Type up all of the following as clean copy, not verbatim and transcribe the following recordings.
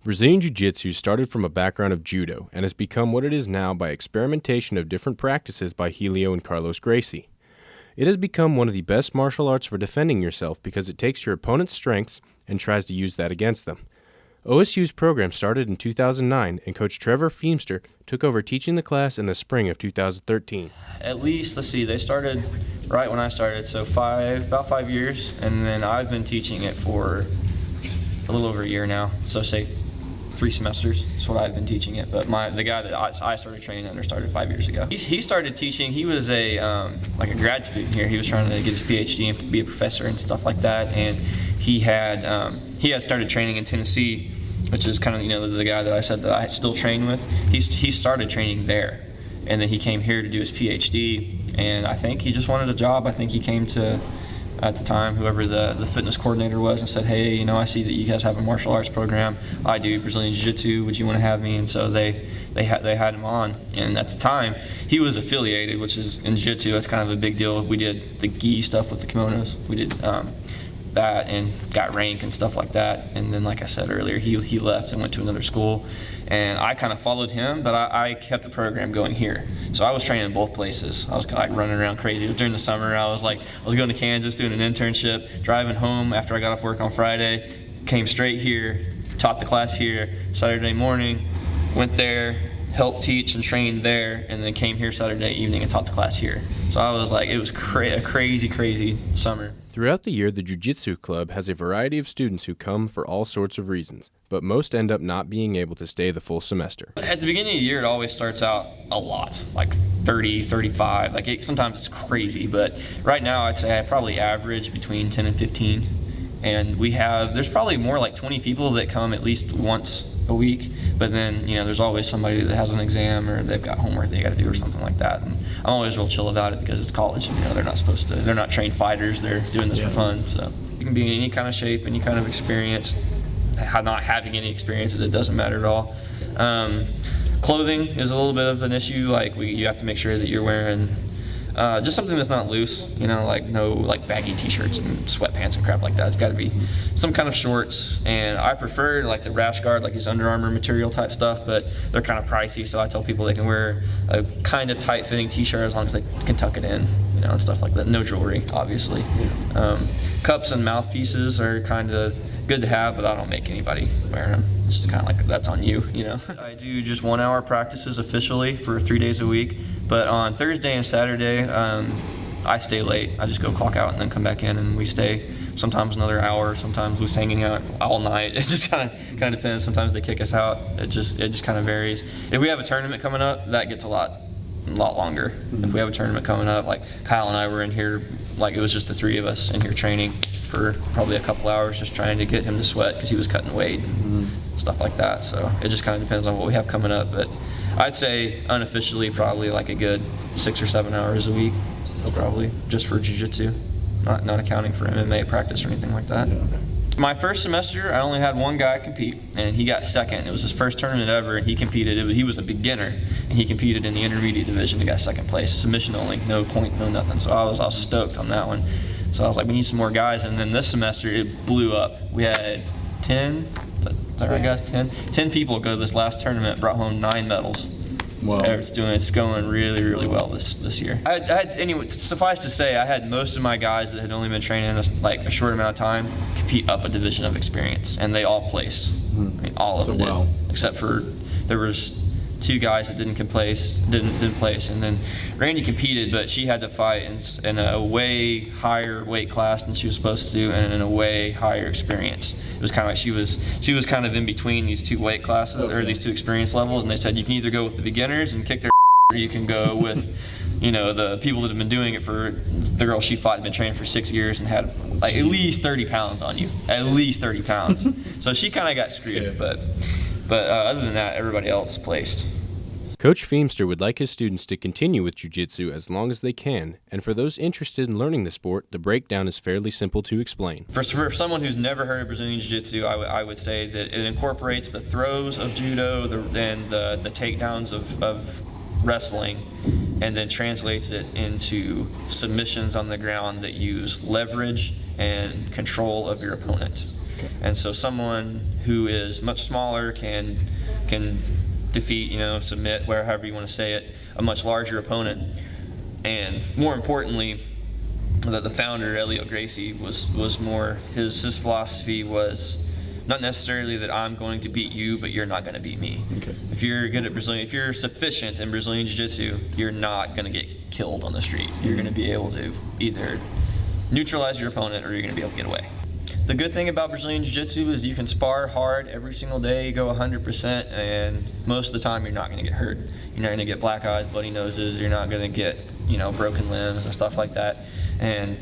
Brazilian Jiu Jitsu started from a background of judo and has become what it is now by experimentation of different practices by Helio and Carlos Gracie. It has become one of the best martial arts for defending yourself because it takes your opponent's strengths and tries to use that against them. OSU's program started in 2009, and Coach Trevor Feemster took over teaching the class in the spring of 2013. At least, let's see, they started right when I started, so about 5 years, and then I've been teaching it for a little over a year now, so say 3 semesters is what I've been teaching it. But the guy that I started training under started 5 years ago. He started teaching. He was like a grad student here. He was trying to get his PhD and be a professor and stuff like that. And he had started training in Tennessee, which is kind of the guy that I said that I still train with. He started training there, and then he came here to do his PhD. And I think he just wanted a job. I think he came to, at the time, whoever the fitness coordinator was, and said, hey, I see that you guys have a martial arts program. I do Brazilian Jiu-Jitsu. Would you want to have me? And so they had him on. And at the time, he was affiliated, which is in Jiu-Jitsu, that's kind of a big deal. We did the gi stuff with the kimonos. We did that and got rank and stuff like that. And then, like I said earlier, he left and went to another school. And I kind of followed him, but I kept the program going here. So I was training in both places. I was kind of like running around crazy. It was during the summer. I was going to Kansas doing an internship, driving home after I got off work on Friday, came straight here, taught the class here. Saturday morning, went there, helped teach and train there, and then came here Saturday evening and taught the class here. So I was like, it was a crazy, crazy summer. Throughout the year, the Jiu Jitsu Club has a variety of students who come for all sorts of reasons, but most end up not being able to stay the full semester. At the beginning of the year, it always starts out a lot, like 30, 35. Sometimes it's crazy, but right now I'd say I probably average between 10 and 15. And there's probably more like 20 people that come at least once a week, but then there's always somebody that has an exam or they've got homework they got to do or something like that. And I'm always real chill about it because it's college. They're not trained fighters. They're doing this for fun. So you can be in any kind of shape, any kind of experience. Not having any experience, it doesn't matter at all. Clothing is a little bit of an issue. You have to make sure that you're wearing just something that's not loose, no baggy t-shirts and sweatpants and crap like that. It's got to be some kind of shorts, and I prefer the rash guard, these Under Armour material type stuff, but they're kind of pricey, so I tell people they can wear a kind of tight fitting t-shirt as long as they can tuck it in, and stuff like that. No jewelry, obviously. Cups and mouthpieces are kind of good to have, but I don't make anybody wear them. It's just kind of that's on you, I do just 1 hour practices officially for 3 days a week, but on Thursday and Saturday, I stay late. I just go clock out and then come back in, and we stay sometimes another hour, sometimes we're hanging out all night. It just kind of depends. Sometimes they kick us out. It just kind of varies. If we have a tournament coming up, that gets a lot longer. Mm-hmm. If we have a tournament coming up, like Kyle and I were in here, it was just the 3 of us in here training for probably a couple hours, just trying to get him to sweat because he was cutting weight and stuff like that. So it just kind of depends on what we have coming up. But I'd say unofficially probably a good 6 or 7 hours a week, probably just for jiu-jitsu, not accounting for MMA practice or anything like that. Yeah. My first semester, I only had one guy compete, and he got second. It was his first tournament ever, and he competed. He was a beginner, and he competed in the intermediate division and got second place. Submission only, no point, no nothing. So I was stoked on that one. So I was like, we need some more guys. And then this semester, it blew up. We had 10, is that right, guys? 10 people go to this last tournament, brought home 9 medals. Wow. So it's going really, really well this year. Anyway, suffice to say, I had most of my guys that had only been training a short amount of time compete up a division of experience, and they all placed. All of them did, except for there was 2 guys that didn't place, and then Randy competed, but she had to fight in a way higher weight class than she was supposed to, and in a way higher experience. It was kind of she was kind of in between these 2 weight classes, or these 2 experience levels, and they said you can either go with the beginners and kick their or you can go with the people that have been doing it for. The girl she fought had been training for 6 years and had at least 30 pounds on you, at least 30 pounds. So she kind of got screwed, but other than that, everybody else placed. Coach Feemster would like his students to continue with jiu-jitsu as long as they can, and for those interested in learning the sport, the breakdown is fairly simple to explain. For someone who's never heard of Brazilian Jiu-Jitsu, I would say that it incorporates the throws of judo and the takedowns of wrestling, and then translates it into submissions on the ground that use leverage and control of your opponent. And so someone who is much smaller can defeat, submit, however you want to say it, a much larger opponent. And more importantly, the founder, Elliot Gracie, was more, his philosophy was not necessarily that I'm going to beat you, but you're not going to beat me. Okay. If you're good at Brazilian, if you're sufficient in Brazilian Jiu-Jitsu, you're not going to get killed on the street. You're going to be able to either neutralize your opponent or you're going to be able to get away. The good thing about Brazilian Jiu-Jitsu is you can spar hard every single day, go 100%, and most of the time you're not going to get hurt. You're not going to get black eyes, bloody noses, you're not going to get, broken limbs and stuff like that. And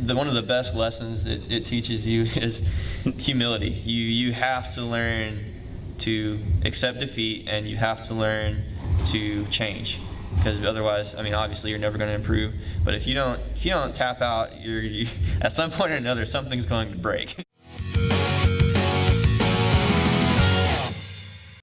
one of the best lessons it teaches you is humility. You have to learn to accept defeat, and you have to learn to change. Because otherwise, obviously you're never going to improve. But if you don't tap out, at some point or another, something's going to break.